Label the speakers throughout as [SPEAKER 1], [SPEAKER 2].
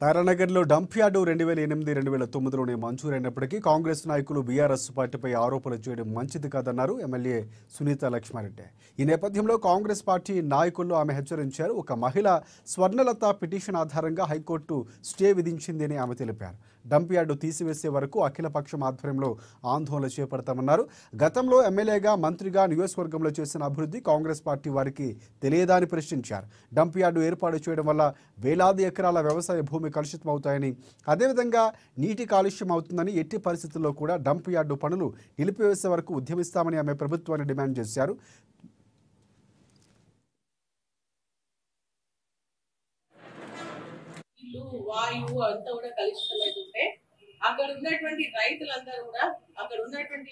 [SPEAKER 1] తారానగర్లో dump yard 2008-2009లోనే మంజూరైనప్పటికీ Congress నాయకులు BRS పార్టీపై ఆరోపణలు చేయడం మంచిది కాదన్నారు ఎమ్మెల్యే సునీత లక్ష్మారెడ్డి. ఈ నేపథ్యంలో కాంగ్రెస్ పార్టీ నాయకుల్లో ఆమె హెచ్చరించారు. ఒక మహిళ స్వర్ణలత పిటిషన్ ఆధారంగా హైకోర్టు స్టే విధించిందని ఆమె తెలిపారు. డంప్ యార్డు తీసివేసే వరకు అఖిలపక్షం ఆధ్వర్యంలో ఆందోళన చేపడతామన్నారు. గతంలో ఎమ్మెల్యేగా మంత్రిగా నియోజకవర్గంలో చేసిన అభివృద్ధి కాంగ్రెస్ పార్టీ వారికి తెలియదా అని ప్రశ్నించారు. డంప్ యార్డు ఏర్పాటు చేయడం వల్ల వేలాది ఎకరాల వ్యవసాయ భూమి కలుషితమవుతాయని, అదేవిధంగా నీటి కాలుష్యం అవుతుందని, ఎట్టి పరిస్థితుల్లో కూడా డంప్ యార్డు పనులు నిలిపివేసే వరకు ఉద్యమిస్తామని ఆమె ప్రభుత్వాన్ని డిమాండ్ చేశారు.
[SPEAKER 2] వాయువు అంతా కూడా కలుషితమైతుంటే అక్కడ ఉన్నటువంటి రైతులందరూ కూడా, అక్కడ ఉన్నటువంటి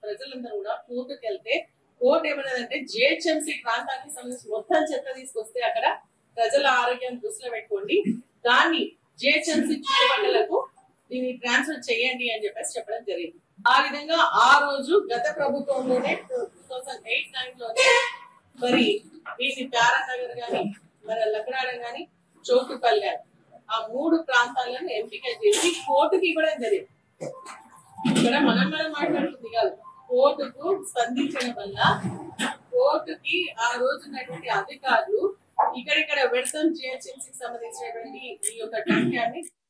[SPEAKER 2] ప్రజలందరూ కూడా కోర్టుకు వెళ్తే కోర్టు ఏమన్నదంటే జిహెచ్ఎంసీ ప్రాంతానికి సంబంధించి మొత్తం చెత్త తీసుకొస్తే అక్కడ ప్రజల ఆరోగ్యాన్ని దృష్టిలో పెట్టుకోండి, దాన్ని జిహెచ్ఎంసీ చుట్టుపక్కలకు దీన్ని ట్రాన్స్ఫర్ చేయండి అని చెప్పడం జరిగింది. ఆ విధంగా ఆ రోజు గత ప్రభుత్వంలోనే 2008-9లోనే మరి వీటి తారానగర్ గాని, మరి లక్నాడ గాని, చౌటుపల్లి గాని ఆ 3 ప్రాంతాలను ఎంపిక చేసి కోర్టుకి ఇవ్వడం జరిగింది. ఇక్కడ మనం మాట్లాడుతుంది కాదు, కోర్టుకు స్పందించడం వల్ల కోర్టుకి ఆ రోజు ఉన్నటువంటి అధికారులు ఇక్కడిక్కడ పెడతాం జిహెచ్ఎంసీకి సంబంధించినటువంటి ఈ యొక్క డంప్ యార్డ్ ని